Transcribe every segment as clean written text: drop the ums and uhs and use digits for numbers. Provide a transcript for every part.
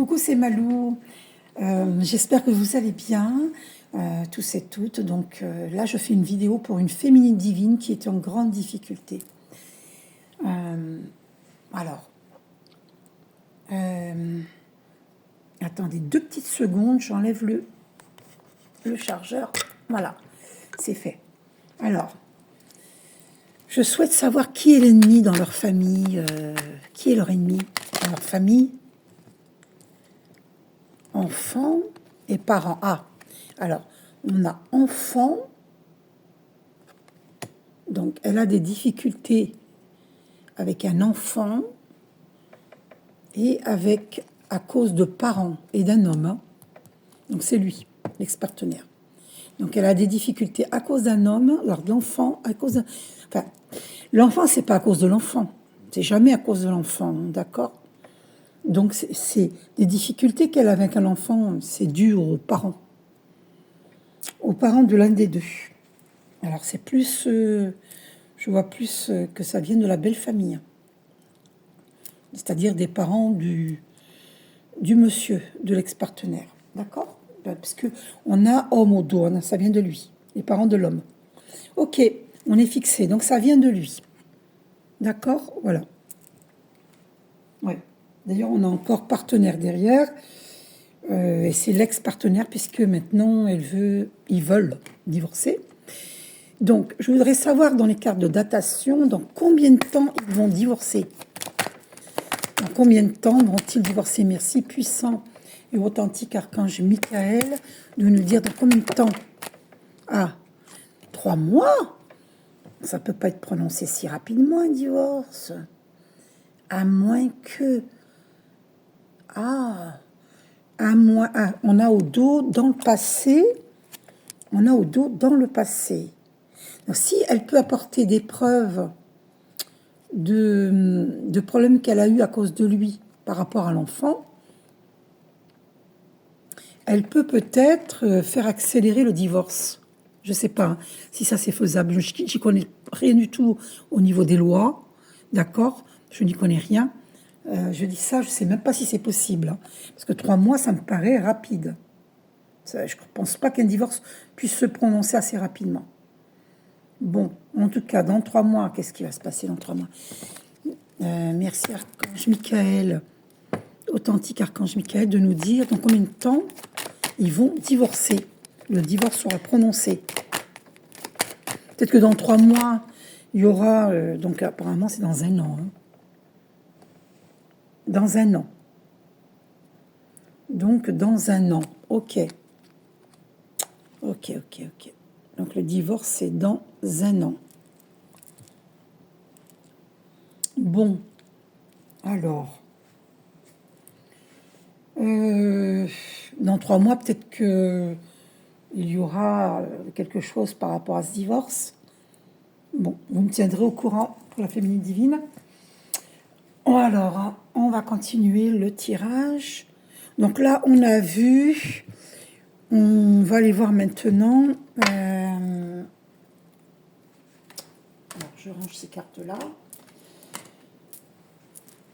Coucou, c'est Malou. J'espère que vous allez bien, tous et toutes. Donc là, je fais une vidéo pour une féminine divine qui est en grande difficulté. Alors, attendez 2 petites secondes, j'enlève le chargeur. Voilà, c'est fait. Alors, je souhaite savoir qui est l'ennemi dans leur famille, qui est leur ennemi dans leur famille. Enfants et parents. Ah, alors, on a enfant, donc elle a des difficultés avec un enfant et avec, à cause de parents et d'un homme. Hein. Donc c'est lui, l'ex-partenaire. Donc elle a des difficultés à cause d'un homme, alors l'enfant, à cause d'un... Enfin, l'enfant, c'est pas à cause de l'enfant. C'est jamais à cause de l'enfant, d'accord ? Donc, c'est des difficultés qu'elle a avec un enfant, c'est dû aux parents de l'un des deux. Alors, c'est plus, je vois plus que ça vient de la belle famille, c'est-à-dire des parents du monsieur, de l'ex-partenaire, d'accord ? Parce que on a homme au dos, ça vient de lui, les parents de l'homme. Ok, on est fixé, donc ça vient de lui, d'accord ? Voilà. Ouais. D'ailleurs, on a encore partenaire derrière, et c'est l'ex-partenaire, puisque maintenant, ils veulent divorcer. Donc, je voudrais savoir dans les cartes de datation, dans combien de temps ils vont divorcer. Dans combien de temps vont-ils divorcer? Merci, puissant et authentique archange Michael, de nous dire dans combien de temps. Ah, 3 mois? Ça ne peut pas être prononcé si rapidement, un divorce. À moins que... on a au dos dans le passé. On a au dos dans le passé. Donc, si elle peut apporter des preuves de problèmes qu'elle a eu à cause de lui par rapport à l'enfant, elle peut peut-être faire accélérer le divorce. Je ne sais pas si ça c'est faisable. Je n'y connais rien du tout au niveau des lois. D'accord ? Je n'y connais rien. Je dis ça, je ne sais même pas si c'est possible. Hein, parce que 3 mois, ça me paraît rapide. Ça, je ne pense pas qu'un divorce puisse se prononcer assez rapidement. Bon, en tout cas, dans 3 mois, qu'est-ce qui va se passer dans 3 mois ? Merci Archange Michael, authentique Archange Michael, de nous dire dans combien de temps ils vont divorcer. Le divorce sera prononcé. Peut-être que dans 3 mois, il y aura... donc apparemment, c'est dans 1 an. Hein. Dans 1 an. Donc, dans 1 an. Ok. Ok. Donc, le divorce, c'est dans 1 an. Bon. Alors. Dans 3 mois, peut-être qu'il y aura quelque chose par rapport à ce divorce. Bon, vous me tiendrez au courant pour la féminine divine. Alors, on va continuer le tirage. Donc là, on a vu... On va aller voir maintenant. Alors, je range ces cartes-là.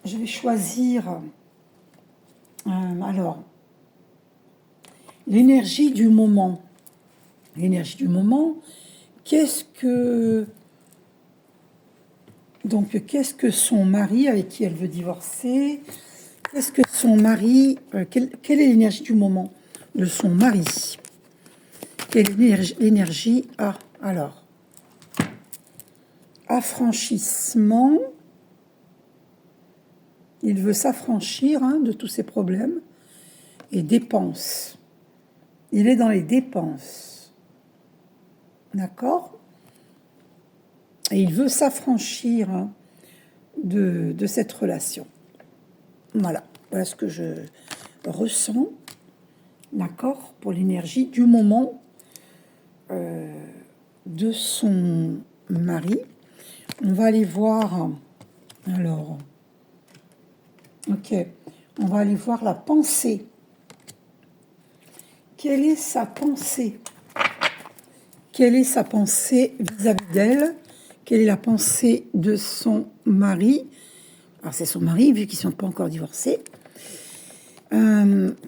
Je vais choisir... alors, l'énergie du moment. L'énergie du moment, qu'est-ce que son mari, avec qui elle veut divorcer, qu'est-ce que son mari, quelle est l'énergie du moment de son mari? Quelle est l'énergie? Ah, alors, affranchissement. Il veut s'affranchir de tous ses problèmes. Et dépenses. Il est dans les dépenses. D'accord? Et il veut s'affranchir de cette relation. Voilà ce que je ressens. D'accord? Pour l'énergie du moment de son mari. On va aller voir... Alors... Ok, on va aller voir la pensée. Quelle est sa pensée? Quelle est sa pensée vis-à-vis d'elle? Quelle est la pensée de son mari? Alors c'est son mari, vu qu'ils ne sont pas encore divorcés.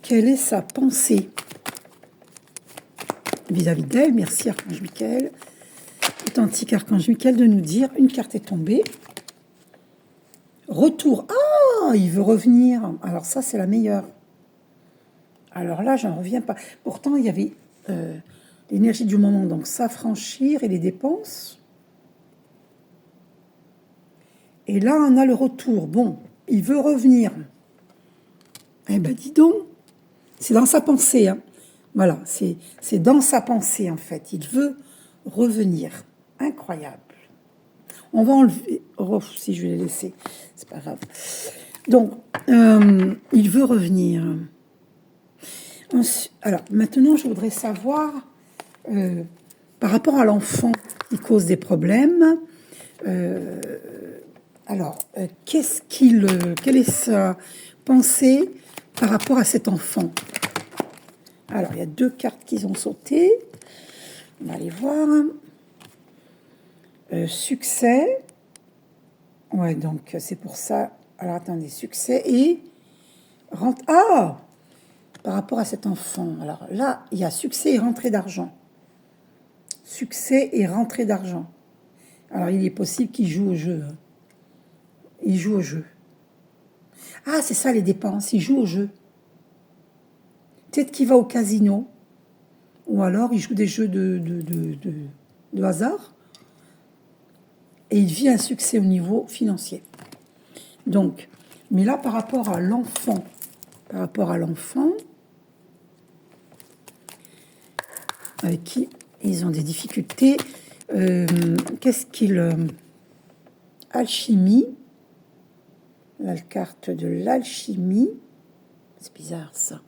quelle est sa pensée vis-à-vis d'elle? Merci Archange Michael. Authentique Archange Michael de nous dire, une carte est tombée. Retour. Ah, il veut revenir. Alors ça, c'est la meilleure. Alors là, j'en reviens pas. Pourtant, il y avait l'énergie du moment, donc s'affranchir et les dépenses. Et là, on a le retour. Bon, il veut revenir. Eh ben, dis donc, c'est dans sa pensée. Hein. Voilà, c'est dans sa pensée, en fait. Il veut revenir. Incroyable. On va enlever... Oh, si je vais les laisser, c'est pas grave. Donc, il veut revenir. Alors, maintenant, je voudrais savoir, par rapport à l'enfant qui cause des problèmes, quelle est sa pensée par rapport à cet enfant? Alors, il y a 2 cartes qui ont sauté. On va aller voir. Succès. Ouais, donc c'est pour ça. Alors, attendez, succès et rente. Ah! Par rapport à cet enfant. Alors là, il y a succès et rentrée d'argent. Succès et rentrée d'argent. Alors, il est possible qu'il joue au jeu. Hein. Il joue au jeu. Ah, c'est ça les dépenses. Il joue au jeu. Peut-être qu'il va au casino. Ou alors, il joue des jeux de hasard. Et il vit un succès au niveau financier. Donc, mais là, par rapport à l'enfant, avec qui ils ont des difficultés, qu'est-ce qu'il... alchimie, la carte de l'alchimie, c'est bizarre ça,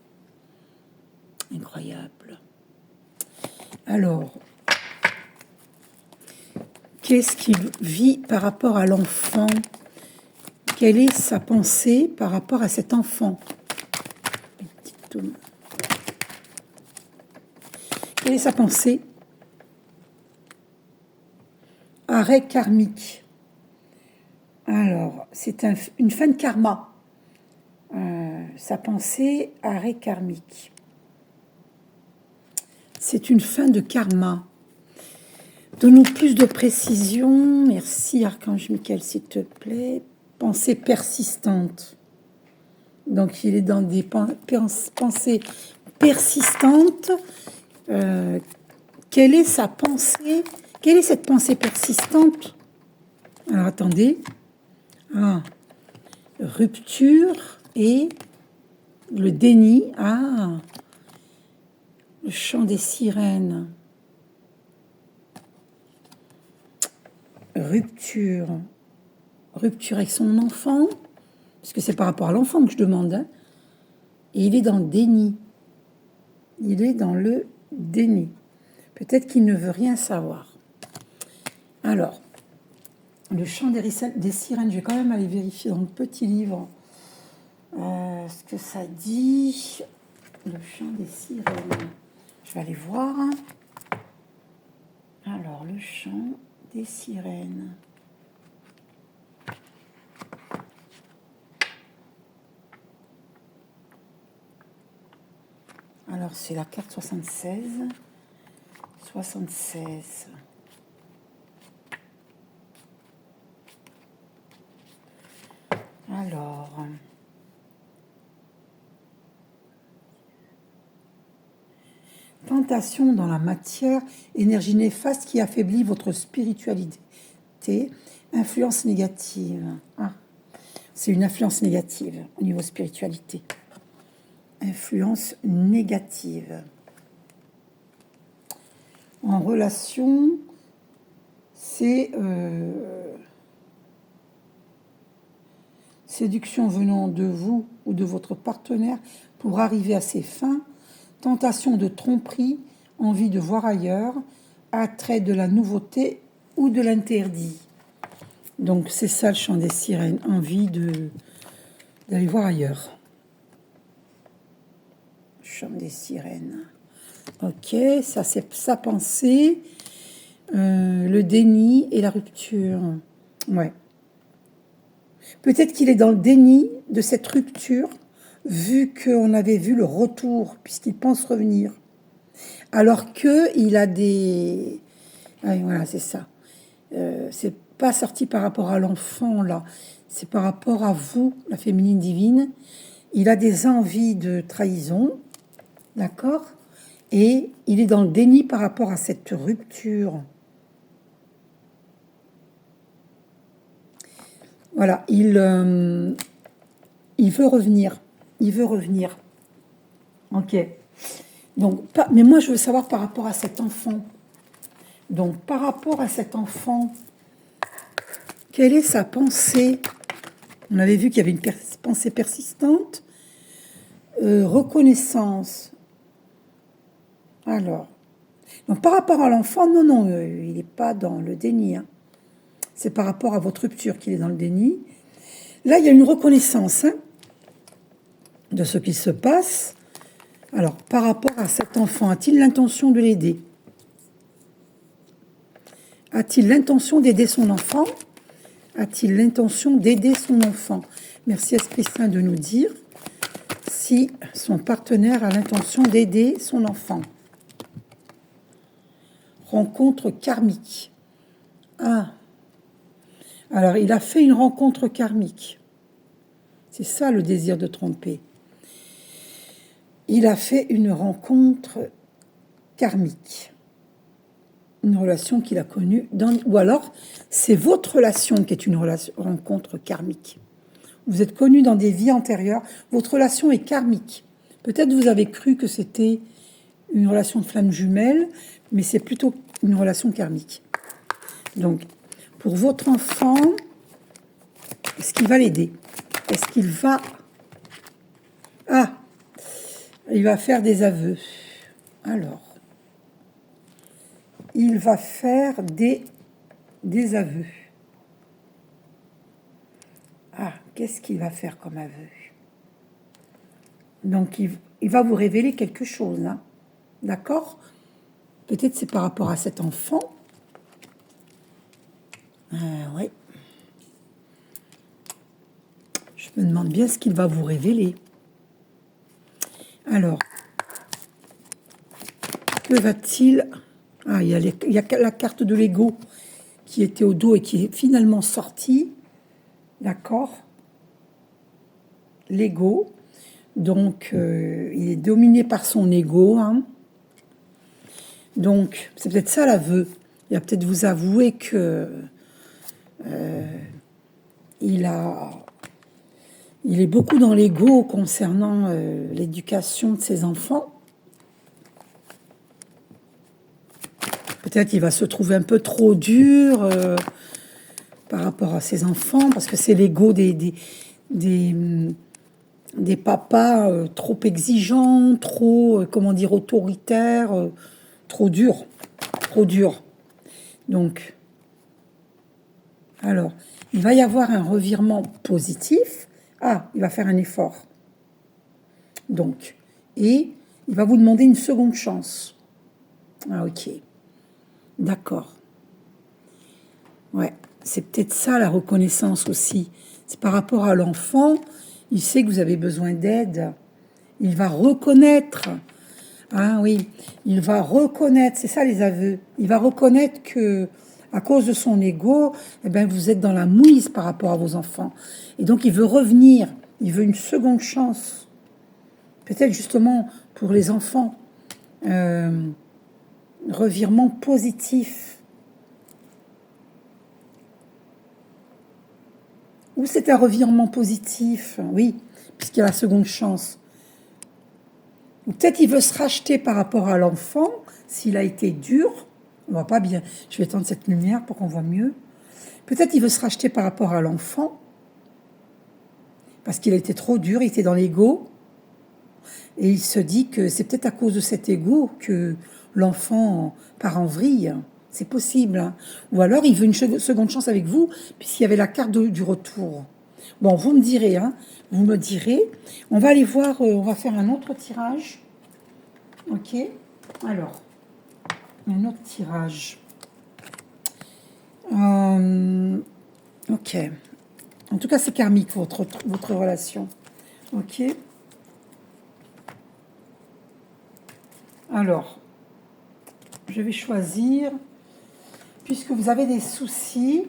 incroyable. Alors, qu'est-ce qu'il vit par rapport à l'enfant? Quelle est sa pensée par rapport à cet enfant? Quelle est sa pensée? Arrêt karmique. Alors, c'est une fin de karma. Sa pensée, arrêt karmique. C'est une fin de karma. Donne-nous plus de précision. Merci, Archange Michael, s'il te plaît. Pensée persistante. Donc, il est dans des pensées persistantes. Quelle est sa pensée? Quelle est cette pensée persistante? Alors, attendez. Ah, rupture et le déni. Ah, le chant des sirènes. Rupture. Rupture avec son enfant, parce que c'est par rapport à l'enfant que je demande. Hein. Et il est dans le déni. Il est dans le déni. Peut-être qu'il ne veut rien savoir. Alors, le chant des sirènes, je vais quand même aller vérifier dans le petit livre ce que ça dit. Le chant des sirènes. Je vais aller voir. Alors, le chant des sirènes. Alors, c'est la carte 76. 76. Alors... tentation dans la matière, énergie néfaste qui affaiblit votre spiritualité, influence négative. Ah, c'est une influence négative au niveau spiritualité. Influence négative. En relation, c'est séduction venant de vous ou de votre partenaire pour arriver à ses fins, tentation de tromperie, envie de voir ailleurs, attrait de la nouveauté ou de l'interdit. Donc c'est ça le chant des sirènes, envie d'aller voir ailleurs. Chant des sirènes. Ok, ça c'est sa pensée. Le déni et la rupture. Ouais. Peut-être qu'il est dans le déni de cette rupture vu qu'on avait vu le retour, puisqu'il pense revenir, alors qu'il a des... Ah, oui, voilà, c'est ça. C'est pas sorti par rapport à l'enfant, là. C'est par rapport à vous, la féminine divine. Il a des envies de trahison, d'accord? Et il est dans le déni par rapport à cette rupture. Voilà, il veut revenir. Il veut revenir. Ok. Donc, mais moi, je veux savoir par rapport à cet enfant. Donc, par rapport à cet enfant, quelle est sa pensée? On avait vu qu'il y avait une pensée persistante. Reconnaissance. Alors, donc par rapport à l'enfant, non, il n'est pas dans le déni. Hein. C'est par rapport à votre rupture qu'il est dans le déni. Là, il y a une reconnaissance hein, de ce qui se passe. Alors, par rapport à cet enfant, a-t-il l'intention de l'aider? A-t-il l'intention d'aider son enfant? A-t-il l'intention d'aider son enfant? Merci Esprit Saint de nous dire si son partenaire a l'intention d'aider son enfant. Rencontre karmique. Ah. Alors, il a fait une rencontre karmique. C'est ça le désir de tromper. Il a fait une rencontre karmique. Une relation qu'il a connue. Ou alors, c'est votre relation qui est une rencontre karmique. Vous êtes connus dans des vies antérieures. Votre relation est karmique. Peut-être vous avez cru que c'était une relation de flamme jumelle, mais c'est plutôt une relation karmique. Donc, pour votre enfant, est-ce qu'il va l'aider? Est-ce qu'il va... Ah, il va faire des aveux. Alors, il va faire des aveux. Ah, qu'est-ce qu'il va faire comme aveu? Donc, il va vous révéler quelque chose, hein. D'accord? Peut-être c'est par rapport à cet enfant. Oui. Je me demande bien ce qu'il va vous révéler. Alors, que va-t-il... Ah, il y a la carte de l'ego qui était au dos et qui est finalement sortie. D'accord? L'ego. Donc, il est dominé par son ego. Hein. Donc, c'est peut-être ça l'aveu. Il va peut-être vous avouer que il est beaucoup dans l'ego concernant l'éducation de ses enfants. Peut-être il va se trouver un peu trop dur par rapport à ses enfants, parce que c'est l'ego des papas trop exigeants, trop, autoritaires, trop durs. Donc, alors, il va y avoir un revirement positif. Ah, il va faire un effort. Donc, et il va vous demander une seconde chance. Ah, ok. D'accord. Ouais, c'est peut-être ça la reconnaissance aussi. C'est par rapport à l'enfant, il sait que vous avez besoin d'aide. Il va reconnaître. Ah oui, il va reconnaître, c'est ça les aveux. Il va reconnaître que à cause de son ego, eh ben, vous êtes dans la mouise par rapport à vos enfants. Et donc, il veut revenir. Il veut une seconde chance. Peut-être justement pour les enfants. Revirement positif. Ou c'est un revirement positif, oui, puisqu'il y a la seconde chance. Ou peut-être il veut se racheter par rapport à l'enfant, s'il a été dur. On voit pas bien. Je vais étendre cette lumière pour qu'on voit mieux. Peut-être il veut se racheter par rapport à l'enfant, parce qu'il a été trop dur, il était dans l'ego. Et il se dit que c'est peut-être à cause de cet ego que l'enfant part en vrille. C'est possible. Hein. Ou alors il veut une seconde chance avec vous, puisqu'il y avait la carte du retour. Bon, vous me direz, hein, vous me direz. On va aller voir, on va faire un autre tirage. Ok. Alors, un autre tirage. Ok. En tout cas, c'est karmique, votre relation. Ok. Alors, je vais choisir, puisque vous avez des soucis,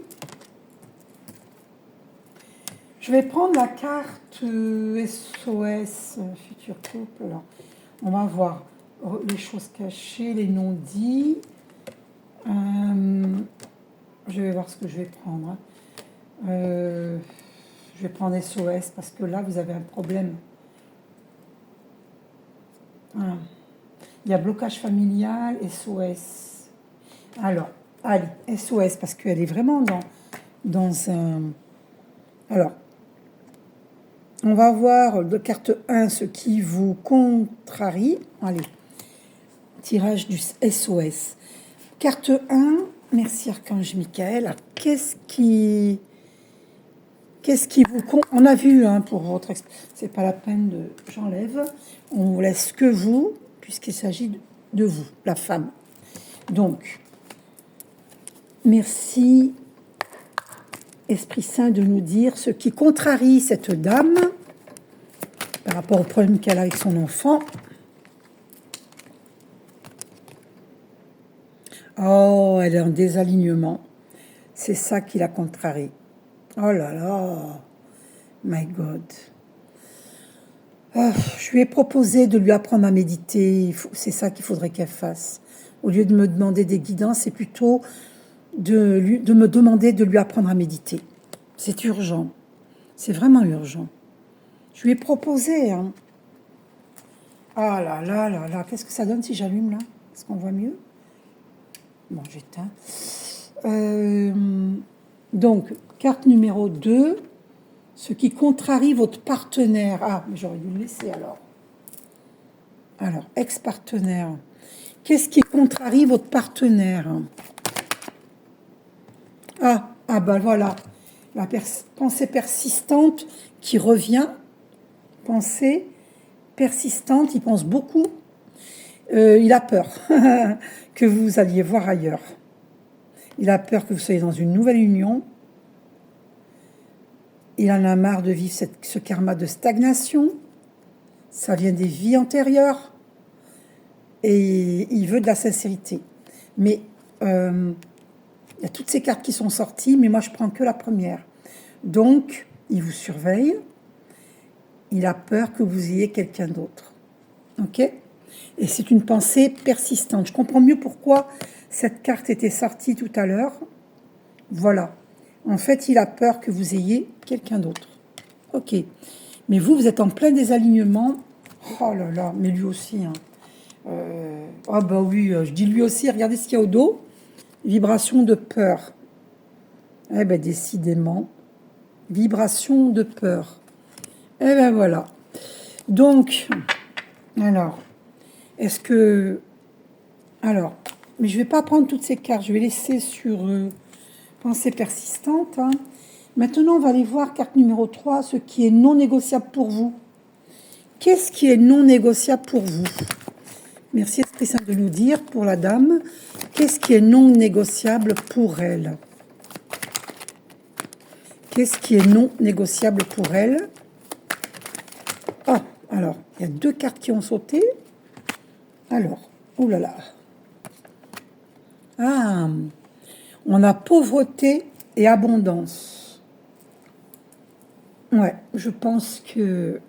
je vais prendre la carte SOS, futur couple. Alors, on va voir les choses cachées, les non-dits. Je vais voir ce que je vais prendre. Hein. Je vais prendre SOS parce que là, vous avez un problème. Ah. Il y a blocage familial, SOS. Alors, allez, SOS, parce qu'elle est vraiment dans un... Alors, on va voir de carte 1 ce qui vous contrarie. Allez, tirage du SOS. Carte 1, merci Archange Michael. Qu'est-ce qui vous... On a vu hein, pour votre... C'est pas la peine de... J'enlève. On vous laisse que vous, puisqu'il s'agit de vous, la femme. Donc, merci Esprit Saint de nous dire ce qui contrarie cette dame par rapport au problème qu'elle a avec son enfant. Oh, elle est en désalignement. C'est ça qui la contrarie. Oh là là, my God. Oh, je lui ai proposé de lui apprendre à méditer. C'est ça qu'il faudrait qu'elle fasse. Au lieu de me demander des guidances, c'est plutôt de me demander de lui apprendre à méditer. C'est urgent. C'est vraiment urgent. Je lui ai proposé. Hein. Ah là là là là. Qu'est-ce que ça donne si j'allume là? Est-ce qu'on voit mieux? Bon, j'éteins. Donc, carte numéro 2. Ce qui contrarie votre partenaire. Ah, mais j'aurais dû le laisser alors. Alors, ex-partenaire. Qu'est-ce qui contrarie votre partenaire? Ah ben voilà. La pensée persistante qui revient. Pensée persistante, il pense beaucoup. Il a peur que vous alliez voir ailleurs. Il a peur que vous soyez dans une nouvelle union. Il en a marre de vivre ce karma de stagnation. Ça vient des vies antérieures. Et il veut de la sincérité. Mais il y a toutes ces cartes qui sont sorties, mais moi je prends que la première. Donc, il vous surveille. Il a peur que vous ayez quelqu'un d'autre. Ok? Et c'est une pensée persistante. Je comprends mieux pourquoi cette carte était sortie tout à l'heure. Voilà. En fait, il a peur que vous ayez quelqu'un d'autre. Ok. Mais vous êtes en plein désalignement. Oh là là, mais lui aussi. Hein. Ah bah oui, je dis lui aussi, regardez ce qu'il y a au dos. Vibration de peur. Eh ben décidément. Vibration de peur. Eh ben voilà. Donc, alors, est-ce que... Alors, mais je ne vais pas prendre toutes ces cartes, je vais laisser sur pensée persistante. Hein. Maintenant, on va aller voir carte numéro 3, ce qui est non négociable pour vous. Qu'est-ce qui est non négociable pour vous? Merci Esprit Saint de nous dire, pour la dame, qu'est-ce qui est non négociable pour elle? Qu'est-ce qui est non négociable pour elle? Ah, alors, il y a 2 cartes qui ont sauté. Alors, oh là là. Ah, on a pauvreté et abondance. Ouais, je pense que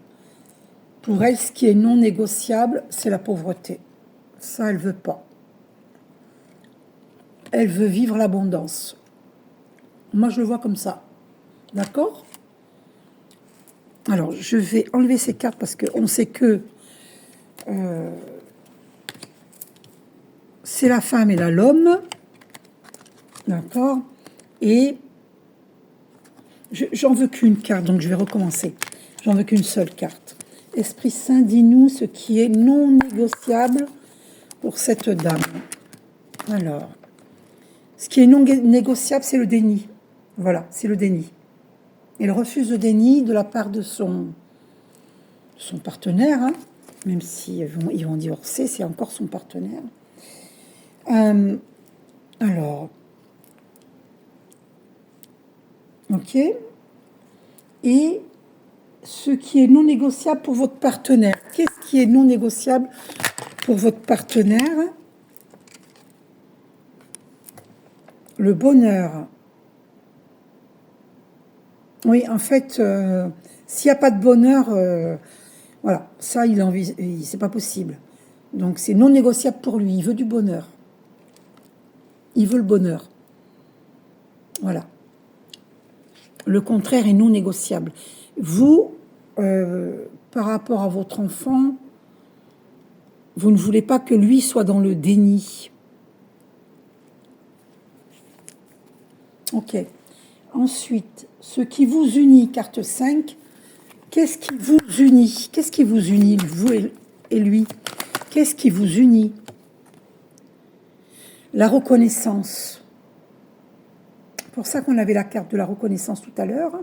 pour elle, ce qui est non négociable, c'est la pauvreté. Ça, elle veut pas. Elle veut vivre l'abondance. Moi, je le vois comme ça. D'accord? Alors, je vais enlever ces cartes parce qu'on sait que c'est la femme et l'homme. D'accord? Et j'en veux qu'une carte, donc je vais recommencer. J'en veux qu'une seule carte. Esprit Saint, dis-nous ce qui est non négociable pour cette dame. Alors, ce qui est non négociable, c'est le déni. Voilà, c'est le déni. Elle refuse le déni de la part de son partenaire, hein, même si ils vont divorcer, c'est encore son partenaire. Alors, ok. Et ce qui est non négociable pour votre partenaire. Qu'est-ce qui est non négociable pour votre partenaire, le bonheur. Oui, en fait, s'il n'y a pas de bonheur, voilà, ça, c'est pas possible. Donc, c'est non négociable pour lui. Il veut du bonheur. Il veut le bonheur. Voilà. Le contraire est non négociable. Vous, par rapport à votre enfant, vous ne voulez pas que lui soit dans le déni. Ok. Ensuite, ce qui vous unit, carte 5, qu'est-ce qui vous unit? Qu'est-ce qui vous unit, vous et lui? Qu'est-ce qui vous unit? La reconnaissance. C'est pour ça qu'on avait la carte de la reconnaissance tout à l'heure.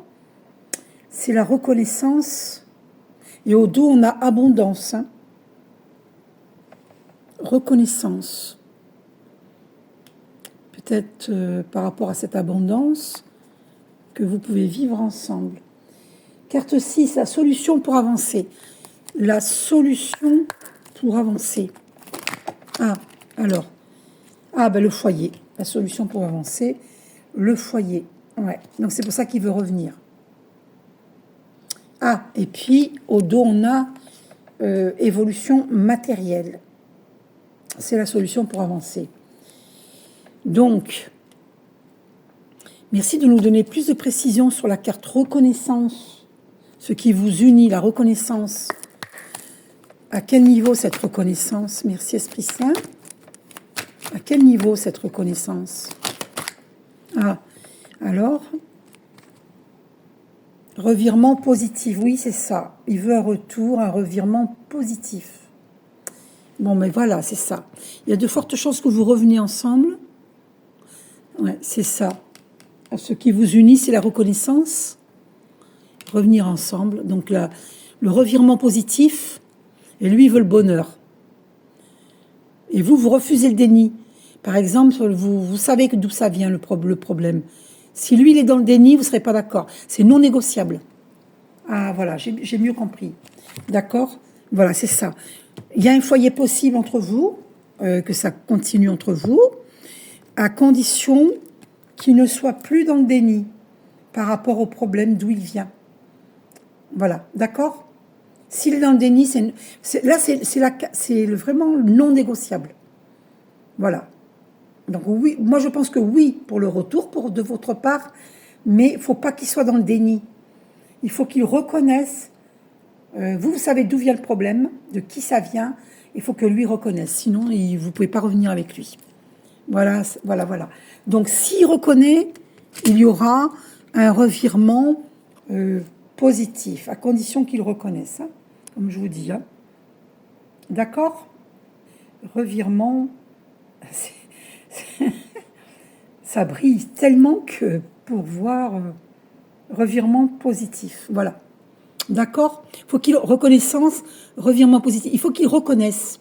C'est la reconnaissance. Et au dos, on a abondance. Hein. Reconnaissance. Peut-être par rapport à cette abondance que vous pouvez vivre ensemble. Carte 6, la solution pour avancer. La solution pour avancer. Ah, alors. Ah, ben le foyer. La solution pour avancer. Le foyer. Ouais. Donc c'est pour ça qu'il veut revenir. Ah, et puis au dos, on a évolution matérielle. C'est la solution pour avancer. Donc, merci de nous donner plus de précisions sur la carte reconnaissance. Ce qui vous unit, la reconnaissance. À quel niveau cette reconnaissance? Merci Esprit Saint. À quel niveau cette reconnaissance? Ah, alors, revirement positif, oui c'est ça. Il veut un retour, un revirement positif. Bon, mais voilà, c'est ça. Il y a de fortes chances que vous reveniez ensemble. Ouais, c'est ça. Ce qui vous unit, c'est la reconnaissance. Revenir ensemble. Donc là, le revirement positif, et lui, il veut le bonheur. Et vous, vous refusez le déni. Par exemple, vous savez d'où ça vient le problème. Si lui, il est dans le déni, vous ne serez pas d'accord. C'est non négociable. Ah, voilà, j'ai mieux compris. D'accord? Voilà, c'est ça. Il y a un foyer possible entre vous, que ça continue entre vous, à condition qu'il ne soit plus dans le déni par rapport au problème d'où il vient. Voilà, d'accord? S'il est dans le déni, c'est vraiment non négociable. Voilà. Donc oui, moi je pense que oui pour le retour de votre part, mais il ne faut pas qu'il soit dans le déni. Il faut qu'il reconnaisse. Vous savez d'où vient le problème, de qui ça vient. Il faut que lui reconnaisse. Sinon, vous ne pouvez pas revenir avec lui. Voilà, voilà, voilà. Donc s'il reconnaît, il y aura un revirement positif, à condition qu'il reconnaisse, hein, comme je vous dis. Hein. D'accord? Revirement, ça brille tellement que pour voir revirement positif. Voilà. D'accord? Il faut qu'il reconnaissance, revirement positif. Il faut qu'il reconnaisse.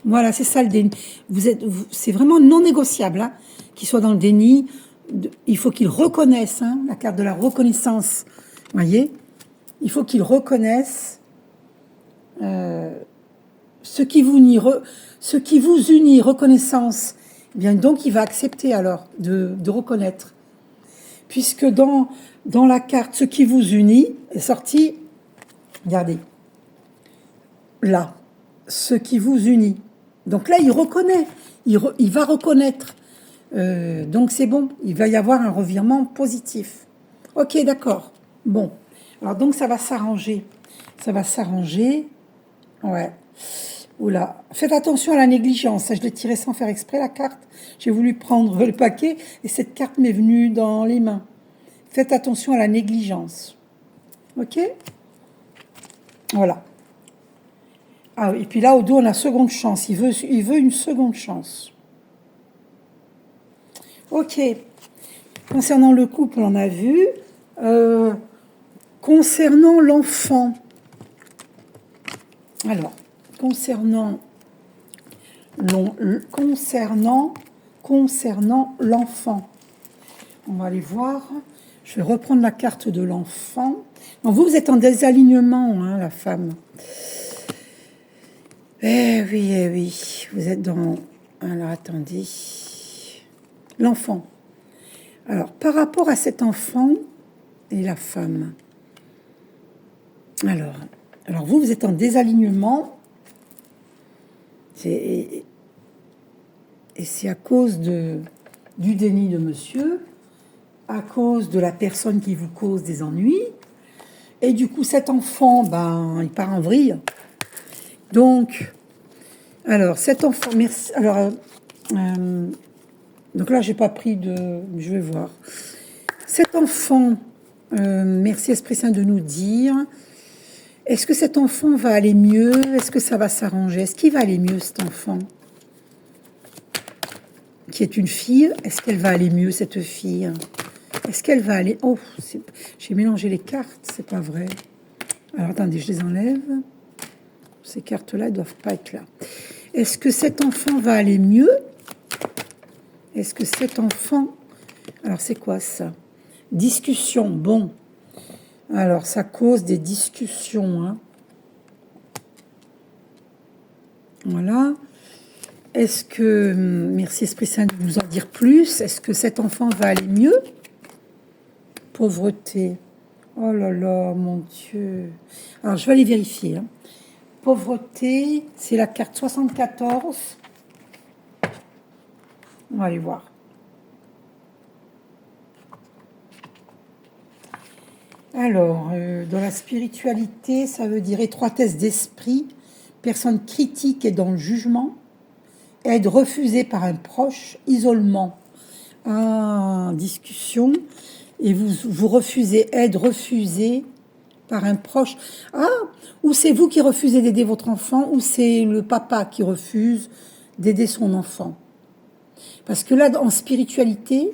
Voilà, c'est ça le déni. C'est vraiment non négociable, hein, qu'il soit dans le déni. Il faut qu'il reconnaisse, hein, la carte de la reconnaissance. Voyez? Il faut qu'il reconnaisse ce qui vous unit, reconnaissance. Eh bien, donc, il va accepter alors de reconnaître. Puisque dans la carte, ce qui vous unit est sorti, regardez, là, ce qui vous unit. Donc là, il reconnaît, il va reconnaître. Donc c'est bon, il va y avoir un revirement positif. Ok, d'accord. Bon, alors donc ça va s'arranger. Ça va s'arranger. Ouais. Oula, faites attention à la négligence. Je l'ai tiré sans faire exprès, la carte. J'ai voulu prendre le paquet et cette carte m'est venue dans les mains. Faites attention à la négligence. Ok? Voilà. Ah, et puis là, au dos, on a seconde chance. Il veut une seconde chance. Ok. Concernant le couple, on a vu. Concernant l'enfant. Alors, concernant l'enfant. On va aller voir. Je vais reprendre la carte de l'enfant. Vous êtes en désalignement, hein, la femme. Eh oui, vous êtes dans... Alors, attendez. L'enfant. Alors, par rapport à cet enfant et la femme. Alors vous êtes en désalignement. Et c'est à cause du déni de monsieur, à cause de la personne qui vous cause des ennuis. Et du coup, cet enfant, ben, il part en vrille. Donc, alors, cet enfant, merci. Alors, donc là, j'ai pas pris de. Je vais voir. Cet enfant, merci Esprit Saint de nous dire. Est-ce que cet enfant va aller mieux? Est-ce que ça va s'arranger? Est-ce qu'il va aller mieux, cet enfant? Qui est une fille, est-ce qu'elle va aller mieux, cette fille? Est-ce qu'elle va aller... Oh, j'ai mélangé les cartes, c'est pas vrai. Alors, attendez, je les enlève. Ces cartes-là, elles doivent pas être là. Est-ce que cet enfant va aller mieux? Est-ce que cet enfant... Alors, c'est quoi ça? Discussion, bon. Alors, ça cause des discussions, hein. Voilà. Est-ce que... Merci Esprit Saint de nous en dire plus. Est-ce que cet enfant va aller mieux? Pauvreté. Oh là là, mon Dieu. Alors, je vais aller vérifier, hein. Pauvreté, c'est la carte 74. On va aller voir. Alors, dans la spiritualité, ça veut dire étroitesse d'esprit, personne critique et dans le jugement, aide refusée par un proche, isolement, discussion, et vous refusez, aide refusée par un proche. Ah, ou c'est vous qui refusez d'aider votre enfant, ou c'est le papa qui refuse d'aider son enfant. Parce que là, en spiritualité,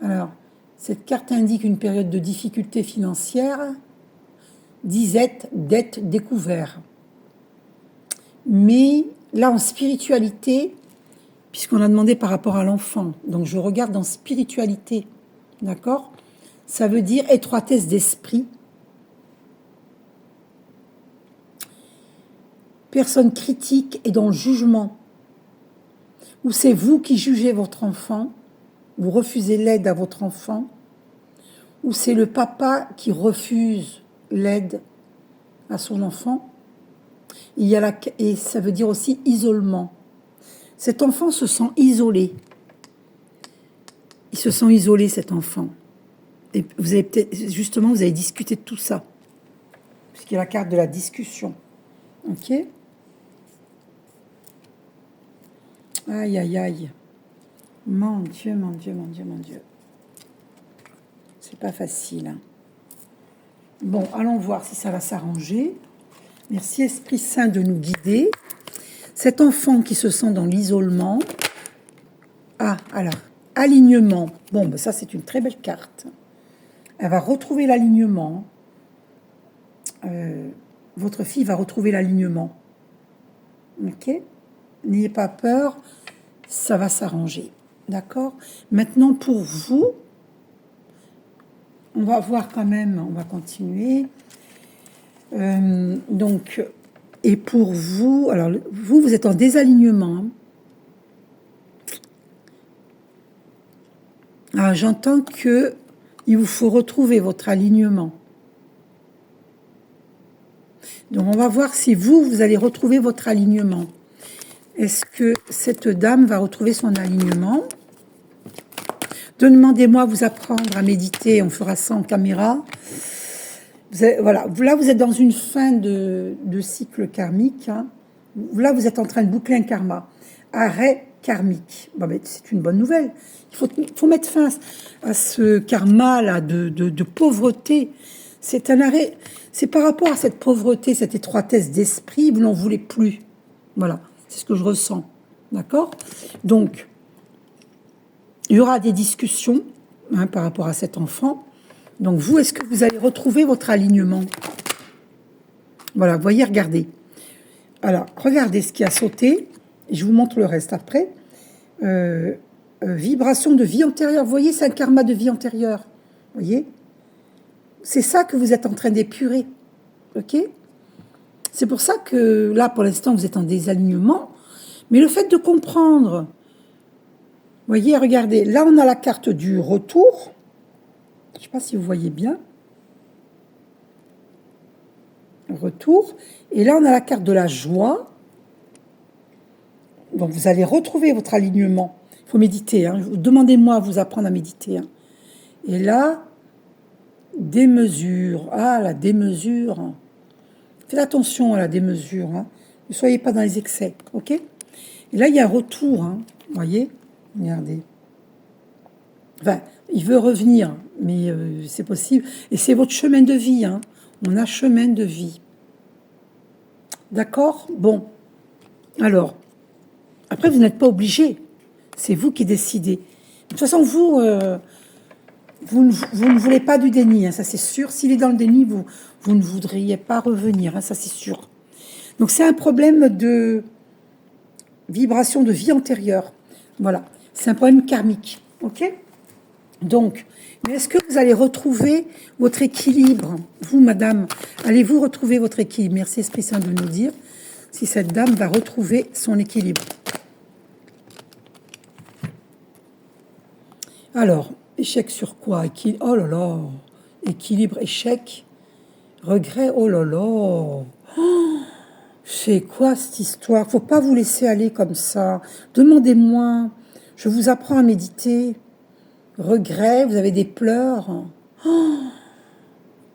alors, cette carte indique une période de difficulté financière, disette, dette, découvert. Mais là, en spiritualité, puisqu'on a demandé par rapport à l'enfant, donc je regarde en spiritualité, d'accord? Ça veut dire étroitesse d'esprit, personne critique et dans le jugement, ou c'est vous qui jugez votre enfant, vous refusez l'aide à votre enfant, ou c'est le papa qui refuse l'aide à son enfant. Et ça veut dire aussi isolement. Cet enfant se sent isolé. Il se sent isolé, cet enfant. Et vous avez peut-être, justement, vous avez discuté de tout ça. Puisqu'il y a la carte de la discussion. Ok? Aïe, aïe, aïe. Mon Dieu, mon Dieu, mon Dieu, mon Dieu. C'est pas facile, hein. Bon, allons voir si ça va s'arranger. Merci Esprit Saint de nous guider. Cet enfant qui se sent dans l'isolement. Ah, alors, alignement. Bon, ben ça c'est une très belle carte. Elle va retrouver l'alignement. Votre fille va retrouver l'alignement. Ok? N'ayez pas peur, ça va s'arranger. D'accord? Maintenant, pour vous, on va voir quand même, on va continuer. Donc, et pour vous, alors vous êtes en désalignement. Hein. Alors, j'entends que il vous faut retrouver votre alignement. Donc, on va voir si vous allez retrouver votre alignement. Est-ce que cette dame va retrouver son alignement? Demandez-moi à vous apprendre à méditer, on fera ça en caméra. Voilà, là vous êtes dans une fin de cycle karmique. Hein. Là vous êtes en train de boucler un karma. Arrêt karmique. Bon, c'est une bonne nouvelle. Il faut mettre fin à ce karma-là de pauvreté. C'est un arrêt. C'est par rapport à cette pauvreté, cette étroitesse d'esprit, vous n'en voulez plus. Voilà, c'est ce que je ressens. D'accord? Donc, il y aura des discussions hein, par rapport à cet enfant. Donc vous, est-ce que vous allez retrouver votre alignement? Voilà, voyez, regardez. Alors, regardez ce qui a sauté. Je vous montre le reste après. Vibration de vie antérieure. Vous voyez, c'est un karma de vie antérieure. Vous voyez? C'est ça que vous êtes en train d'épurer. OK? C'est pour ça que là, pour l'instant, vous êtes en désalignement. Mais le fait de comprendre, vous voyez, regardez, là, on a la carte du retour. Je ne sais pas si vous voyez bien. Retour. Et là, on a la carte de la joie. Donc, vous allez retrouver votre alignement. Il faut méditer. Hein. Demandez-moi à vous apprendre à méditer. Hein. Et là, démesure. Ah, la démesure. Faites attention à la démesure. Hein. Ne soyez pas dans les excès. OK? Et là, il y a un retour. Hein. Vous voyez? Regardez. Enfin, il veut revenir, mais c'est possible. Et c'est votre chemin de vie. Hein. On a chemin de vie. D'accord? Bon. Alors, après, vous n'êtes pas obligé. C'est vous qui décidez. De toute façon, vous ne voulez pas du déni, hein, ça c'est sûr. S'il est dans le déni, vous ne voudriez pas revenir, hein, ça c'est sûr. Donc c'est un problème de vibration de vie antérieure. Voilà, c'est un problème karmique. Ok? Donc, mais est-ce que vous allez retrouver votre équilibre? Vous, madame, allez-vous retrouver votre équilibre? Merci Esprit Saint de nous dire si cette dame va retrouver son équilibre. Alors, échec sur quoi? Oh là là. Équilibre, échec, regret, oh là là. Oh, c'est quoi cette histoire? Faut pas vous laisser aller comme ça. Demandez-moi. Je vous apprends à méditer. Regret, vous avez des pleurs.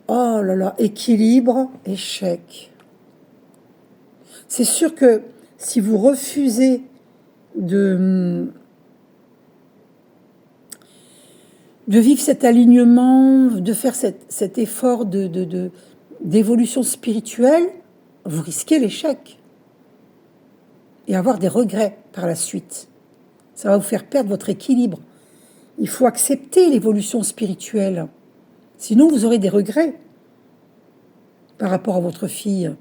Oh là là. Équilibre, échec. C'est sûr que si vous refusez de vivre cet alignement, de faire cet effort d'évolution spirituelle, vous risquez l'échec et avoir des regrets par la suite. Ça va vous faire perdre votre équilibre. Il faut accepter l'évolution spirituelle. Sinon, vous aurez des regrets par rapport à votre fille.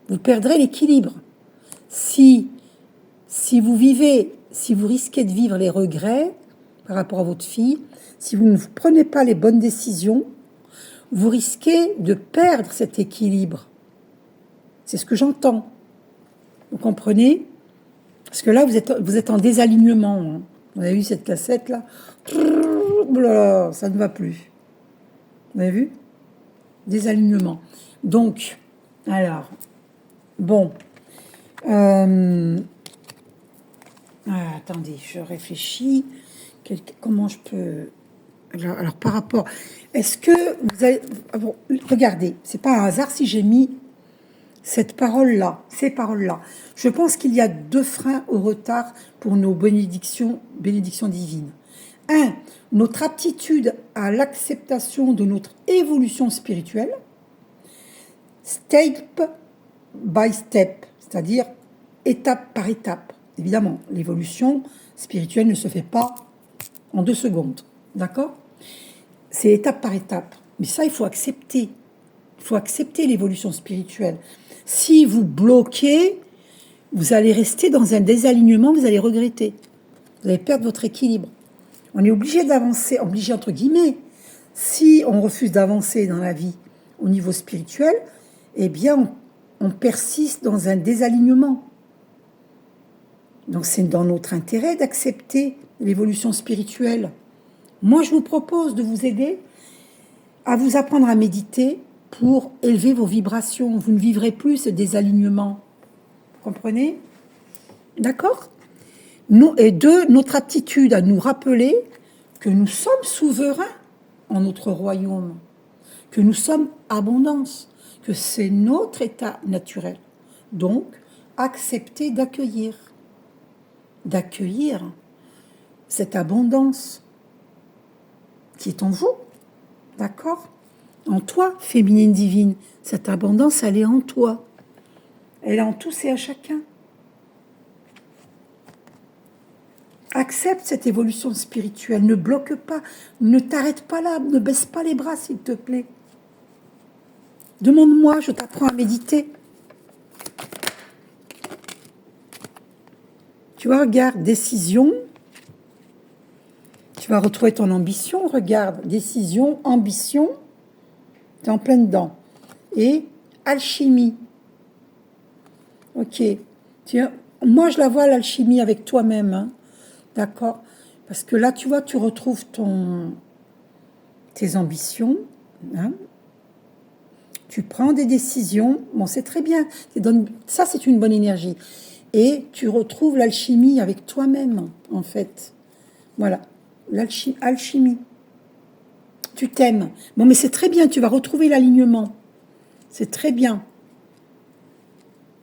Vous perdrez l'équilibre. Si vous risquez de vivre les regrets par rapport à votre fille, si vous ne prenez pas les bonnes décisions, vous risquez de perdre cet équilibre. C'est ce que j'entends. Vous comprenez? Parce que là, vous êtes en désalignement. Hein. Vous avez vu cette cassette-là? Ça ne va plus. Vous avez vu? Désalignement. Donc, alors, bon. Attendez, je réfléchis. Comment je peux... Alors, par rapport... Est-ce que vous avez... Bon, regardez, c'est pas un hasard si j'ai mis cette parole-là, ces paroles-là. Je pense qu'il y a 2 freins au retard pour nos bénédictions divines. 1, notre aptitude à l'acceptation de notre évolution spirituelle, step by step, c'est-à-dire étape par étape. Évidemment, l'évolution spirituelle ne se fait pas en 2 secondes, d'accord? C'est étape par étape. Mais ça, il faut accepter. Il faut accepter l'évolution spirituelle. Si vous bloquez, vous allez rester dans un désalignement, vous allez regretter. Vous allez perdre votre équilibre. On est obligé d'avancer, obligé entre guillemets. Si on refuse d'avancer dans la vie au niveau spirituel, eh bien, on persiste dans un désalignement. Donc, c'est dans notre intérêt d'accepter l'évolution spirituelle. Moi, je vous propose de vous aider à vous apprendre à méditer pour élever vos vibrations. Vous ne vivrez plus ce désalignement. Vous comprenez? D'accord? Et 2, notre attitude à nous rappeler que nous sommes souverains en notre royaume, que nous sommes abondance, que c'est notre état naturel. Donc, accepter d'accueillir cette abondance qui est en vous, d'accord? En toi, féminine divine, cette abondance, elle est en toi. Elle est en tous et à chacun. Accepte cette évolution spirituelle, ne bloque pas, ne t'arrête pas là, ne baisse pas les bras, s'il te plaît. Demande-moi, je t'apprends à méditer. Tu vois, regarde, décision. Tu vas retrouver ton ambition. Regarde, décision, ambition. Tu es en plein dedans. Et alchimie. Ok. Tiens, moi, je la vois, l'alchimie, avec toi-même. Hein. D'accord? Parce que là, tu vois, tu retrouves tes ambitions. Hein. Tu prends des décisions. Bon, c'est très bien. Ça, c'est une bonne énergie. Et tu retrouves l'alchimie avec toi-même, en fait. Voilà. Alchimie. Tu t'aimes. Bon, mais c'est très bien. Tu vas retrouver l'alignement. C'est très bien.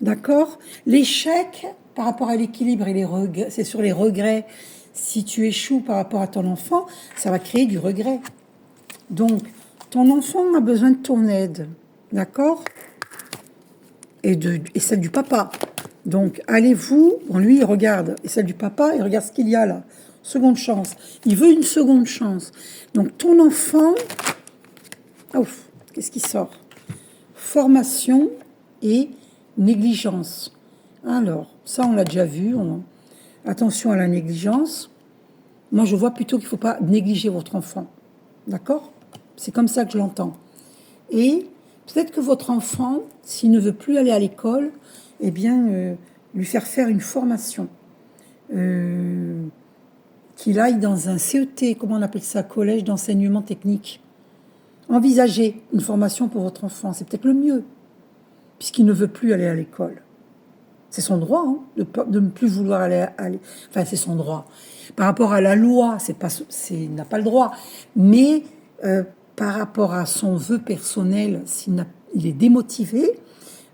D'accord? L'échec par rapport à l'équilibre et les regrets, c'est sur les regrets. Si tu échoues par rapport à ton enfant, ça va créer du regret. Donc, ton enfant a besoin de ton aide. D'accord? Et celle du papa. Donc, allez-vous, bon, lui, il regarde, et celle du papa, il regarde ce qu'il y a là. Seconde chance. Il veut une seconde chance. Donc, ton enfant, ouf, qu'est-ce qui sort? Formation et négligence. Alors, ça, on l'a déjà vu. Attention à la négligence. Moi, je vois plutôt qu'il ne faut pas négliger votre enfant. D'accord? C'est comme ça que je l'entends. Et peut-être que votre enfant, s'il ne veut plus aller à l'école, eh bien, lui faire une formation. Qu'il aille dans un CET, comment on appelle ça, collège d'enseignement technique. Envisagez une formation pour votre enfant, c'est peut-être le mieux, puisqu'il ne veut plus aller à l'école. C'est son droit hein, de ne plus vouloir aller. Enfin, c'est son droit. Par rapport à la loi, il n'a pas le droit. Mais par rapport à son vœu personnel, il est démotivé,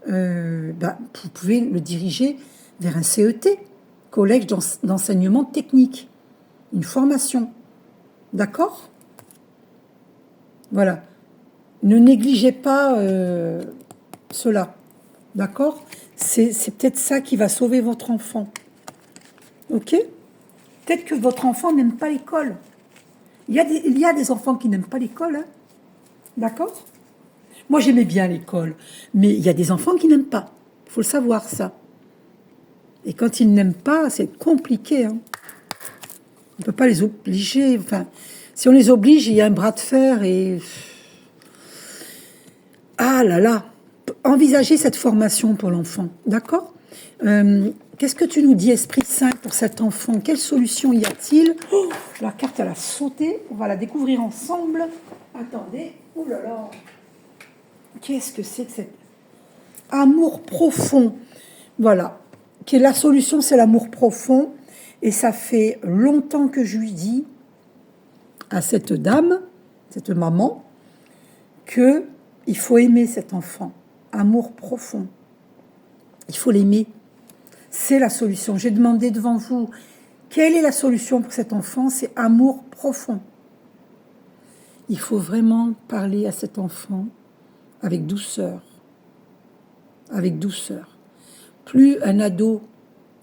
vous pouvez le diriger vers un CET, collège d'enseignement technique, une formation. D'accord? Voilà. Ne négligez pas cela. D'accord? C'est peut-être ça qui va sauver votre enfant. Ok? Peut-être que votre enfant n'aime pas l'école. Il y a des enfants qui n'aiment pas l'école. Hein? D'accord? Moi, j'aimais bien l'école. Mais il y a des enfants qui n'aiment pas. Il faut le savoir, ça. Et quand ils n'aiment pas, c'est compliqué. Hein? On ne peut pas les obliger. Enfin, si on les oblige, il y a un bras de fer et... Ah là là! Envisagez cette formation pour l'enfant. D'accord? Qu'est-ce que tu nous dis, Esprit Saint, pour cet enfant? Quelle solution y a-t-il? Oh, la carte, elle a sauté. On va la découvrir ensemble. Attendez. Oh là là. Qu'est-ce que c'est que cet amour profond? Voilà. La solution, c'est l'amour profond. Et ça fait longtemps que je lui dis à cette dame, cette maman, qu'il faut aimer cet enfant. Amour profond. Il faut l'aimer. C'est la solution. J'ai demandé devant vous, quelle est la solution pour cet enfant? C'est amour profond. Il faut vraiment parler à cet enfant avec douceur. Avec douceur. Plus un ado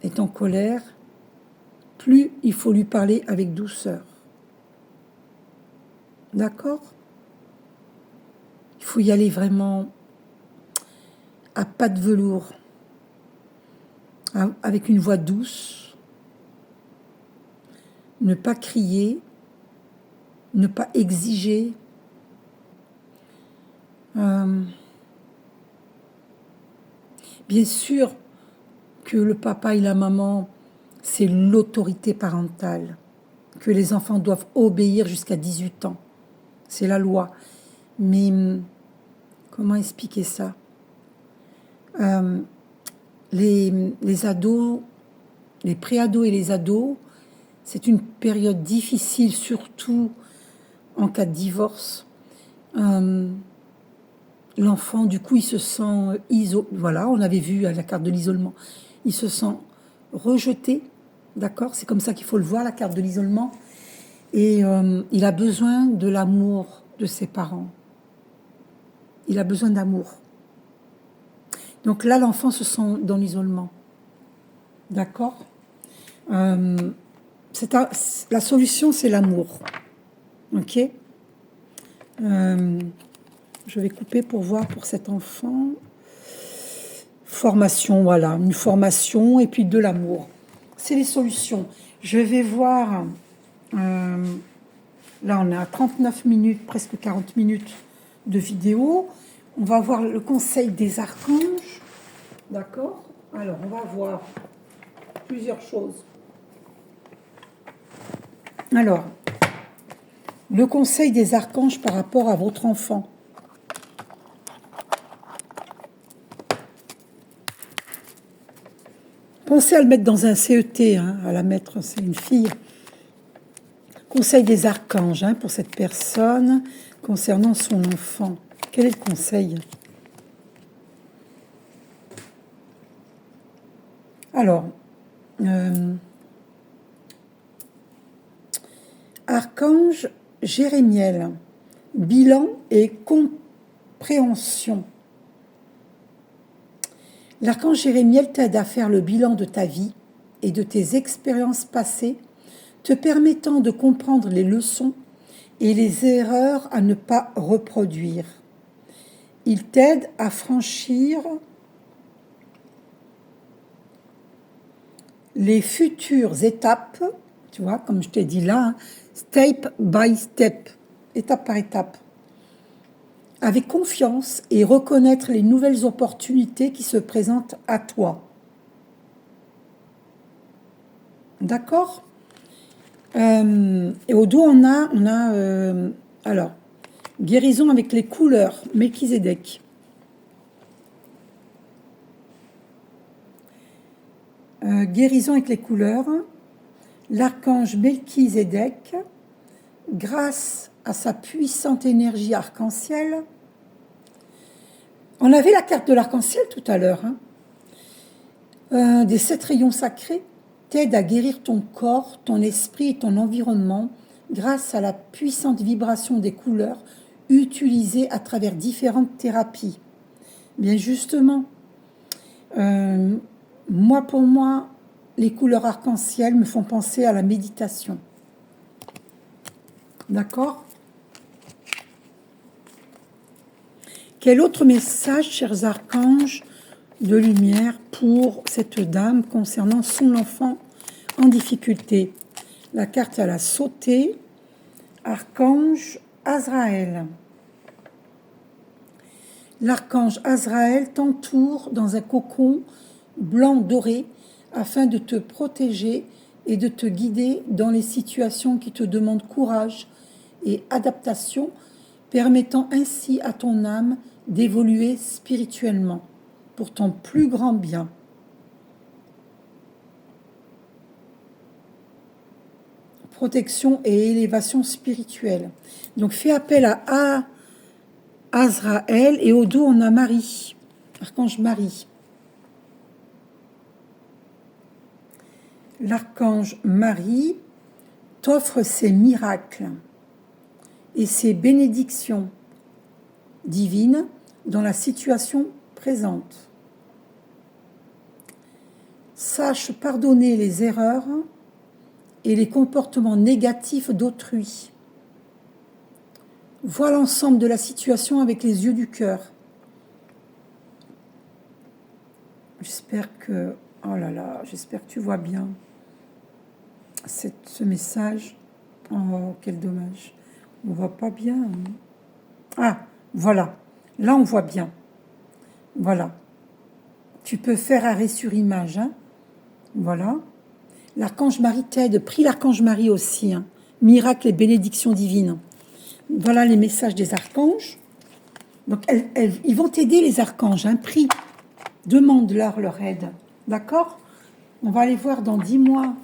est en colère, plus il faut lui parler avec douceur. D'accord? Il faut y aller vraiment à pas de velours, avec une voix douce, ne pas crier, ne pas exiger. Bien sûr que le papa et la maman, c'est l'autorité parentale, que les enfants doivent obéir jusqu'à 18 ans. C'est la loi. Mais comment expliquer ça? Les ados, les pré-ados et les ados, c'est une période difficile, surtout en cas de divorce. L'enfant, du coup, il se sent isolé. Voilà, on avait vu à la carte de l'isolement. Il se sent rejeté, d'accord? C'est comme ça qu'il faut le voir, la carte de l'isolement. Et il a besoin de l'amour de ses parents. Il a besoin d'amour. Donc là, l'enfant se sent dans l'isolement. D'accord? La solution, c'est l'amour. Ok? Je vais couper pour voir pour cet enfant. Formation, voilà. Une formation et puis de l'amour. C'est les solutions. Je vais voir... là, on a 39 minutes, presque 40 minutes de vidéo. On va voir le conseil des archanges. D'accord? Alors, on va voir plusieurs choses. Alors, le conseil des archanges par rapport à votre enfant. Pensez à le mettre dans un CET, hein, à la mettre, c'est une fille. Conseil des archanges pour cette personne concernant son enfant. Quel est le conseil? Alors, archange Jérémiel, bilan et compréhension. L'archange Jérémiel t'aide à faire le bilan de ta vie et de tes expériences passées, te permettant de comprendre les leçons et les erreurs à ne pas reproduire. Il t'aide à franchir les futures étapes, tu vois, comme je t'ai dit là, step by step, étape par étape, avec confiance et reconnaître les nouvelles opportunités qui se présentent à toi. D'accord? Et au dos, on a alors, guérison avec les couleurs, Melchizedek. Guérison avec les couleurs, l'archange Melchizedek, grâce à sa puissante énergie arc-en-ciel. On avait la carte de l'arc-en-ciel tout à l'heure, des 7 rayons sacrés, t'aide à guérir ton corps, ton esprit et ton environnement grâce à la puissante vibration des couleurs utilisées à travers différentes thérapies. Bien justement, pour moi, les couleurs arc-en-ciel me font penser à la méditation. D'accord? Quel autre message, chers archanges, de lumière pour cette dame concernant son enfant en difficulté? La carte, elle a sauté. Archange Azraël. L'archange Azraël t'entoure dans un cocon blanc doré afin de te protéger et de te guider dans les situations qui te demandent courage et adaptation, permettant ainsi à ton âme d'évoluer spirituellement pour ton plus grand bien. Protection et élévation spirituelle. Donc fais appel à Azraël et au dos on a Marie, l'archange Marie. L'archange Marie t'offre ses miracles et ses bénédictions divines dans la situation présente. Sache pardonner les erreurs et les comportements négatifs d'autrui. Vois l'ensemble de la situation avec les yeux du cœur. J'espère que... Oh là là, j'espère que tu vois bien ce message. Oh, quel dommage. On ne voit pas bien. Ah, voilà. Là, on voit bien. Voilà. Tu peux faire arrêt sur image. Voilà. L'archange Marie t'aide. Prie l'archange Marie aussi. Miracle et bénédiction divine. Voilà les messages des archanges. Donc, ils vont t'aider, les archanges. Prie. Demande-leur leur aide. D'accord? On va aller voir dans 10 mois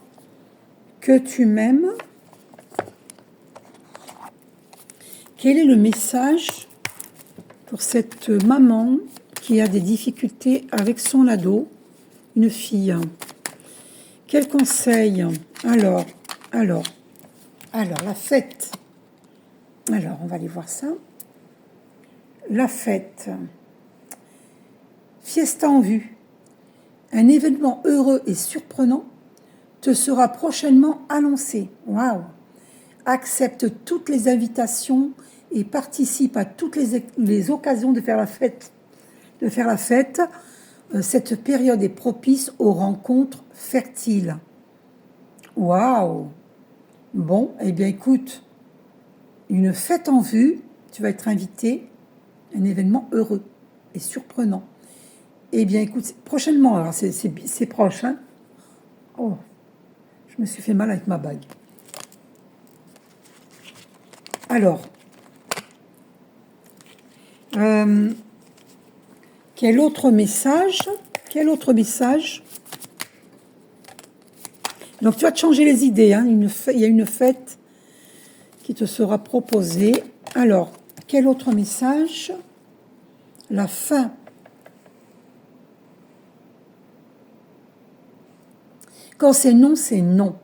que tu m'aimes. Quel est le message pour cette maman qui a des difficultés avec son ado, une fille? Quel conseil? Alors, la fête. Alors, on va aller voir ça. La fête. Fiesta en vue. Un événement heureux et surprenant te sera prochainement annoncé. Waouh! Accepte toutes les invitations et participe à toutes les occasions de faire la fête. Cette période est propice aux rencontres fertiles. Waouh! Bon, eh bien écoute, une fête en vue, tu vas être invité, un événement heureux et surprenant. Eh bien, écoute, prochainement, alors c'est proche, hein. Oh, je me suis fait mal avec ma bague. Alors, quel autre message? Quel autre message? Donc, tu vas te changer les idées, hein. Il y a une fête qui te sera proposée. Alors, quel autre message? La fin. Quand c'est non, c'est non.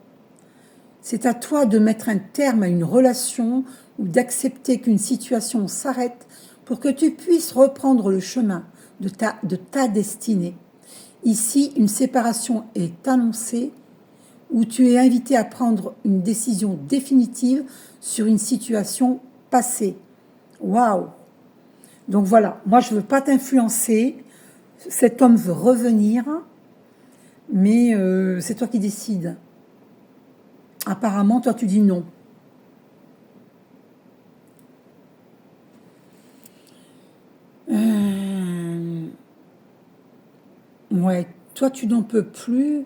C'est à toi de mettre un terme à une relation ou d'accepter qu'une situation s'arrête pour que tu puisses reprendre le chemin de ta destinée. Ici, une séparation est annoncée où tu es invité à prendre une décision définitive sur une situation passée. Waouh! Donc voilà, moi je ne veux pas t'influencer. Cet homme veut revenir, mais c'est toi qui décides. Apparemment, toi tu dis non. Ouais, toi tu n'en peux plus.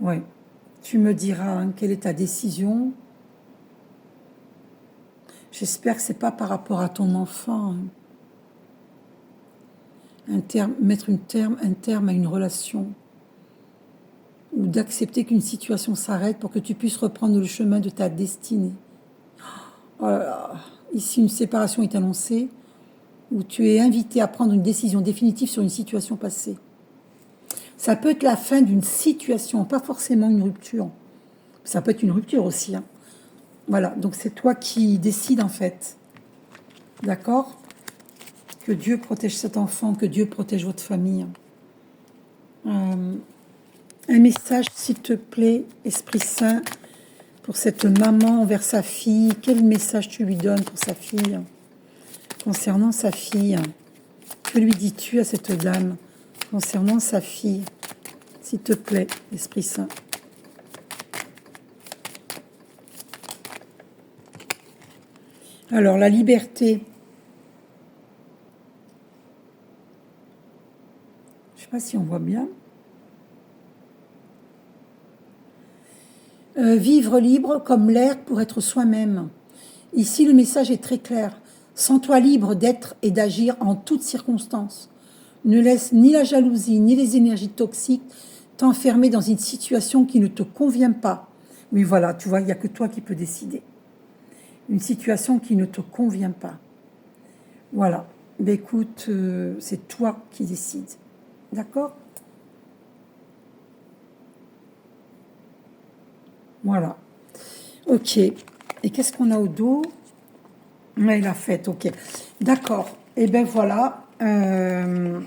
Ouais, tu me diras hein, quelle est ta décision. J'espère que c'est pas par rapport à ton enfant. Hein. Mettre un terme à une relation. Ou d'accepter qu'une situation s'arrête pour que tu puisses reprendre le chemin de ta destinée. Oh là là. Ici, une séparation est annoncée où tu es invité à prendre une décision définitive sur une situation passée. Ça peut être la fin d'une situation, pas forcément une rupture. Ça peut être une rupture aussi. Hein. Voilà, donc c'est toi qui décides en fait. D'accord? Que Dieu protège cet enfant, que Dieu protège votre famille. Un message, s'il te plaît, Esprit Saint, pour cette maman envers sa fille. Quel message tu lui donnes pour sa fille? Concernant sa fille, que lui dis-tu à cette dame concernant sa fille? S'il te plaît, Esprit Saint. Alors, la liberté. Je ne sais pas si on voit bien. Vivre libre comme l'air pour être soi-même. Ici, le message est très clair. Sens-toi libre d'être et d'agir en toutes circonstances. Ne laisse ni la jalousie ni les énergies toxiques t'enfermer dans une situation qui ne te convient pas. Oui, voilà, tu vois, il n'y a que toi qui peux décider. Une situation qui ne te convient pas. Voilà. Ben écoute, c'est toi qui décides. D'accord? Voilà. Ok. Et qu'est-ce qu'on a au dos? Ouais, la fête, ok. D'accord. Et ben voilà.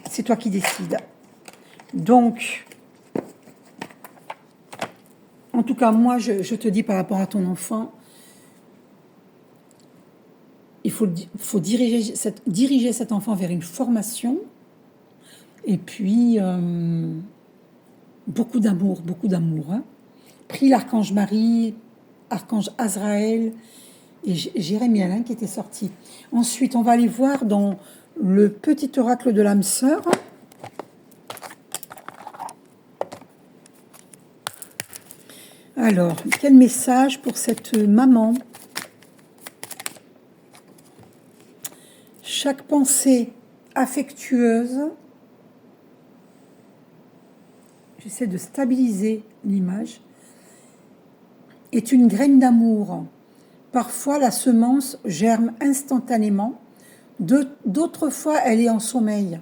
C'est toi qui décides. Donc, en tout cas, moi, je te dis par rapport à ton enfant, il faut diriger cet enfant vers une formation. Et puis, beaucoup d'amour, beaucoup d'amour. Hein. Prie l'archange Marie, archange Azraël et Jérémiel hein, qui était sorti. Ensuite, on va aller voir dans le petit oracle de l'âme sœur. Alors, quel message pour cette maman? Chaque pensée affectueuse, j'essaie de stabiliser l'image, est une graine d'amour. Parfois, la semence germe instantanément, d'autres fois, elle est en sommeil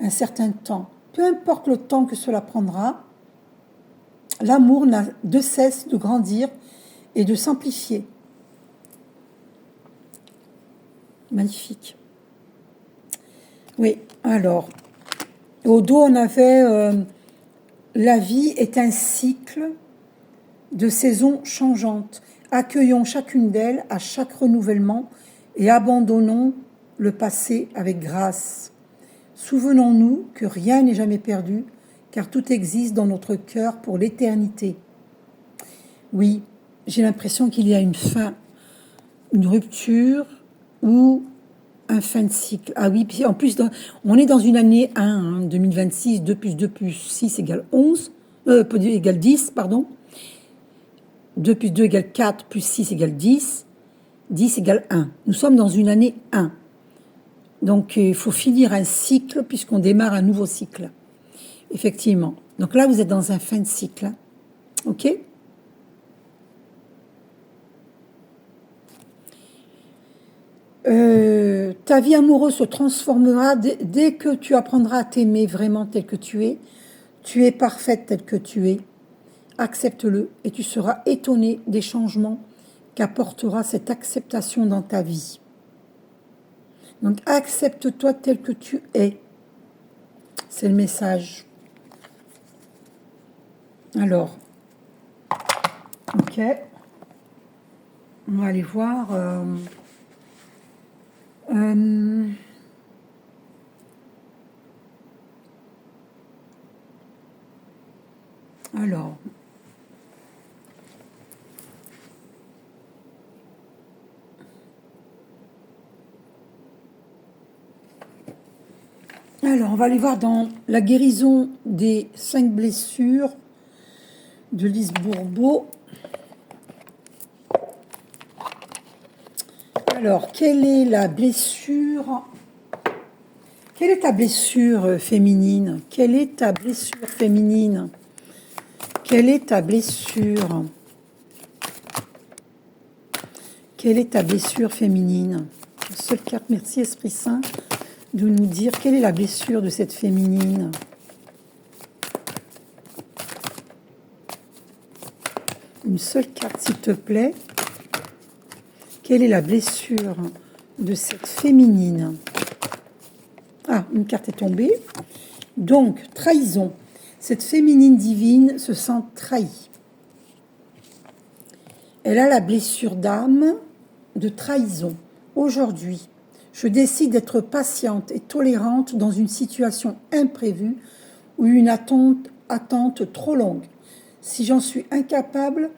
un certain temps. Peu importe le temps que cela prendra, l'amour n'a de cesse de grandir et de s'amplifier. Magnifique. Oui, alors, au dos, on avait la vie est un cycle de saisons changeantes. Accueillons chacune d'elles à chaque renouvellement et abandonnons le passé avec grâce. Souvenons-nous que rien n'est jamais perdu, car tout existe dans notre cœur pour l'éternité. Oui, j'ai l'impression qu'il y a une fin une rupture ou un fin de cycle. Ah oui, puis en plus, on est dans une année 1, hein, 2026, 2 plus 2 plus 6 égale 11, égale 10, pardon. 2 plus 2 égale 4, plus 6 égale 10, 10 égale 1. Nous sommes dans une année 1. Donc, il faut finir un cycle puisqu'on démarre un nouveau cycle. Effectivement. Donc là, vous êtes dans un fin de cycle. Hein. OK ? Ta vie amoureuse se transformera dès que tu apprendras à t'aimer vraiment tel que tu es. Tu es parfaite tel que tu es. Accepte-le et tu seras étonné des changements qu'apportera cette acceptation dans ta vie. Donc accepte-toi tel que tu es. C'est le message. Alors, ok. On va aller voir. Alors. Alors, on va aller voir dans la guérison des 5 blessures de Lise Bourbeau. Alors, quelle est la blessure? Quelle est ta blessure féminine? Quelle est ta blessure féminine? Quelle est ta blessure? Quelle est ta blessure féminine? Seule carte, merci Esprit Saint, de nous dire quelle est la blessure de cette féminine. Une seule carte, s'il te plaît. Quelle est la blessure de cette féminine? Ah, une carte est tombée. Donc, trahison. Cette féminine divine se sent trahie. Elle a la blessure d'âme de trahison. Aujourd'hui, je décide d'être patiente et tolérante dans une situation imprévue ou une attente trop longue. Si j'en suis incapable,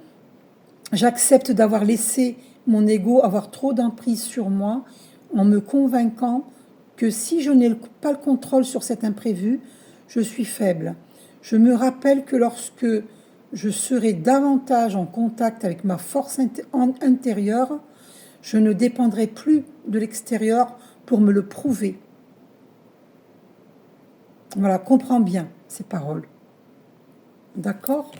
j'accepte d'avoir laissé mon ego avoir trop d'emprise sur moi en me convainquant que si je n'ai pas le contrôle sur cet imprévu, je suis faible. Je me rappelle que lorsque je serai davantage en contact avec ma force intérieure, je ne dépendrai plus de l'extérieur pour me le prouver. Voilà, comprends bien ces paroles. D'accord ?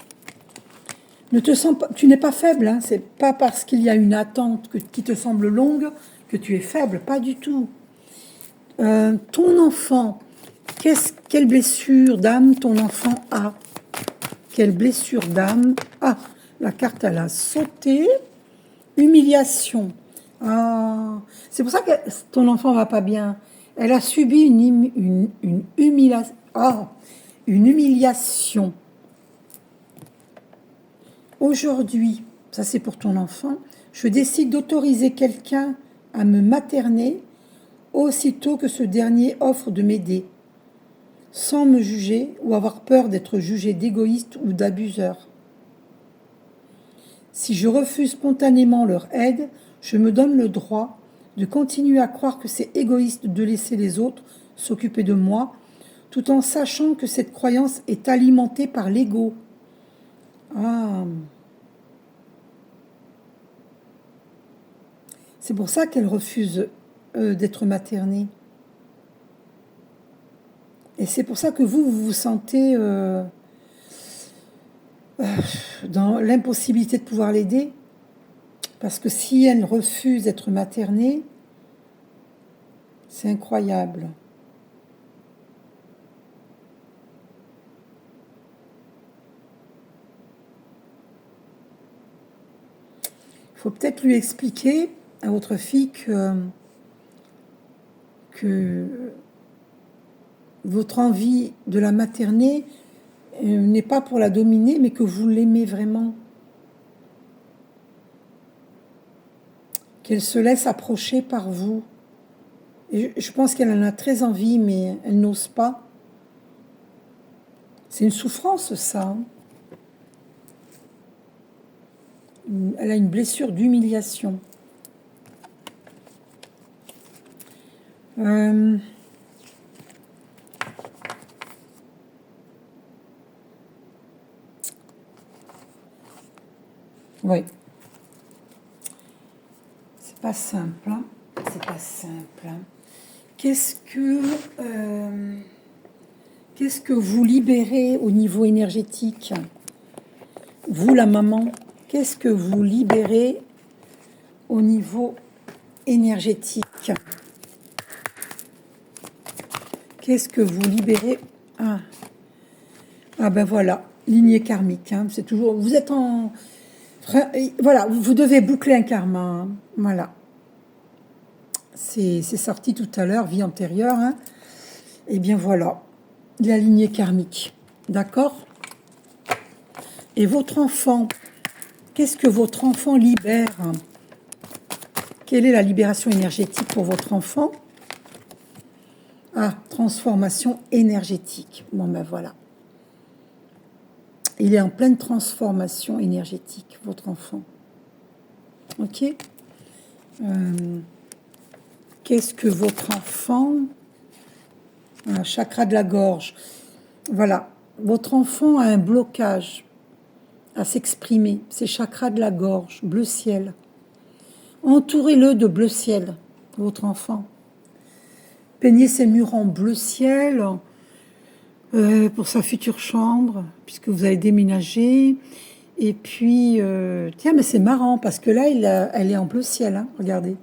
Ne te sens pas, tu n'es pas faible, hein, c'est pas parce qu'il y a une attente qui te semble longue que tu es faible, pas du tout. Ton enfant, quelle blessure d'âme ton enfant a? Quelle blessure d'âme? Ah, la carte elle a sauté. Humiliation. Ah, c'est pour ça que ton enfant va pas bien. Elle a subi une humiliation. Ah, une humiliation. Aujourd'hui, ça c'est pour ton enfant, je décide d'autoriser quelqu'un à me materner aussitôt que ce dernier offre de m'aider, sans me juger ou avoir peur d'être jugé d'égoïste ou d'abuseur. Si je refuse spontanément leur aide, je me donne le droit de continuer à croire que c'est égoïste de laisser les autres s'occuper de moi, tout en sachant que cette croyance est alimentée par l'ego. Ah. C'est pour ça qu'elle refuse d'être maternée. Et c'est pour ça que vous vous sentez dans l'impossibilité de pouvoir l'aider. Parce que si elle refuse d'être maternée, c'est incroyable. Il faut peut-être lui expliquer à votre fille que votre envie de la materner n'est pas pour la dominer, mais que vous l'aimez vraiment. Qu'elle se laisse approcher par vous. Et je pense qu'elle en a très envie, mais elle n'ose pas. C'est une souffrance, ça. Elle a une blessure d'humiliation. Euh, ouais, c'est pas simple, hein. C'est pas simple, hein. Qu'est-ce que, euh, qu'est-ce que vous libérez au niveau énergétique? Vous, la maman, qu'est-ce que vous libérez au niveau énergétique? Qu'est-ce que vous libérez? Ah, ah ben voilà, lignée karmique, hein. C'est toujours. Vous êtes en. Voilà, vous devez boucler un karma, hein. Voilà. C'est sorti tout à l'heure, vie antérieure, hein. Et bien voilà, la lignée karmique. D'accord? Et votre enfant, qu'est-ce que votre enfant libère? Quelle est la libération énergétique pour votre enfant? Ah, transformation énergétique. Bon ben voilà. Il est en pleine transformation énergétique, votre enfant. Ok? Qu'est-ce que votre enfant... Un chakra de la gorge. Voilà. Votre enfant a un blocage à s'exprimer. C'est chakra de la gorge, bleu ciel. Entourez-le de bleu ciel, votre enfant. Peignez ses murs en bleu ciel pour sa future chambre, puisque vous allez déménager. Et puis, tiens, mais c'est marrant, parce que là, elle est en bleu ciel, hein, regardez.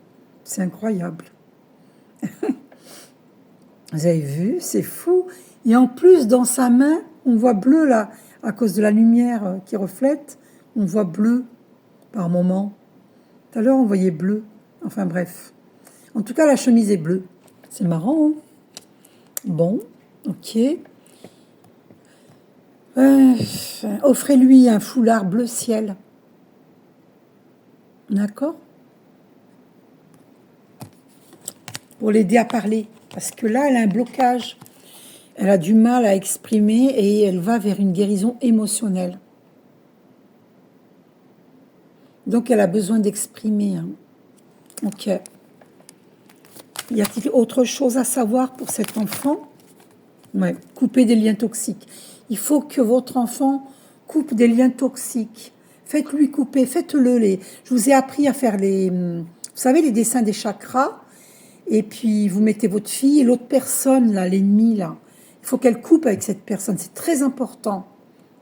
C'est incroyable. Vous avez vu, c'est fou. Et en plus, dans sa main, on voit bleu, là, à cause de la lumière qui reflète, on voit bleu par moment. Tout à l'heure, on voyait bleu. Enfin, bref. En tout cas, la chemise est bleue. C'est marrant, hein? Bon, ok. Offrez-lui un foulard bleu ciel. D'accord? Pour l'aider à parler. Parce que là, elle a un blocage. Elle a du mal à exprimer et elle va vers une guérison émotionnelle. Donc, elle a besoin d'exprimer, hein. Ok. Y a-t-il autre chose à savoir pour cet enfant? Ouais, couper des liens toxiques. Il faut que votre enfant coupe des liens toxiques. Faites-lui couper, faites-le. Je vous ai appris à faire vous savez, les dessins des chakras. Et puis, vous mettez votre fille et l'autre personne, là, l'ennemi, là. Il faut qu'elle coupe avec cette personne. C'est très important.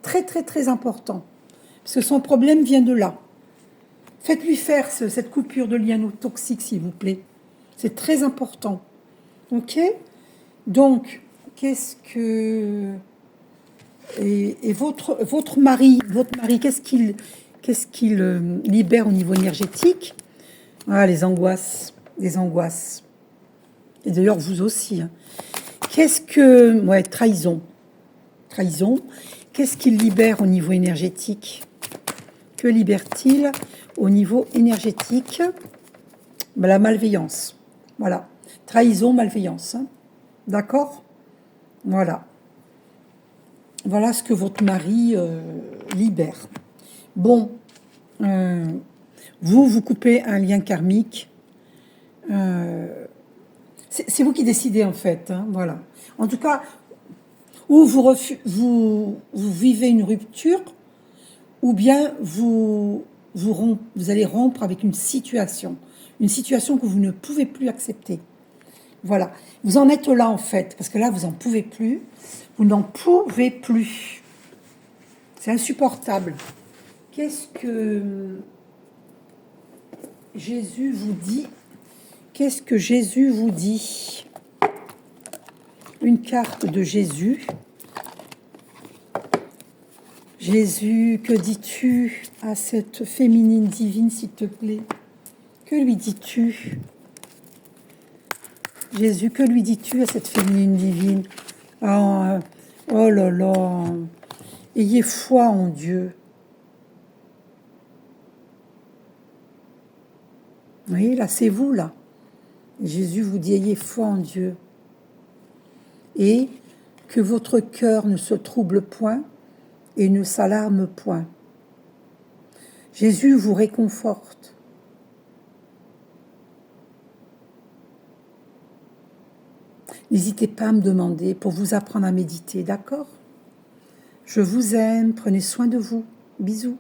Très, très, très important. Parce que son problème vient de là. Faites-lui faire cette coupure de lien toxique, s'il vous plaît. C'est très important. Ok? Donc, qu'est-ce que... Et votre mari, qu'est-ce qu'il libère au niveau énergétique? Ah, les angoisses. Les angoisses. Et d'ailleurs, vous aussi, hein. Qu'est-ce que... Ouais, trahison. Trahison. Qu'est-ce qu'il libère au niveau énergétique? Que libère-t-il au niveau énergétique? Ben, la malveillance. Voilà. Trahison, malveillance, hein. D'accord? Voilà. Voilà ce que votre mari libère. Bon. Vous coupez un lien karmique. C'est vous qui décidez, en fait, hein, voilà. En tout cas, ou vous vivez une rupture, ou bien vous allez rompre avec une situation que vous ne pouvez plus accepter. Voilà. Vous en êtes là, en fait, parce que là, vous n'en pouvez plus. Vous n'en pouvez plus. C'est insupportable. Qu'est-ce que Jésus vous dit? Qu'est-ce que Jésus vous dit? Une carte de Jésus. Jésus, que dis-tu à cette féminine divine, s'il te plaît? Que lui dis-tu? Jésus, que lui dis-tu à cette féminine divine? Oh, oh là là, ayez foi en Dieu. Oui, là, c'est vous, là. Jésus vous dit, ayez foi en Dieu. Et que votre cœur ne se trouble point et ne s'alarme point. Jésus vous réconforte. N'hésitez pas à me demander pour vous apprendre à méditer, d'accord? Je vous aime, prenez soin de vous. Bisous.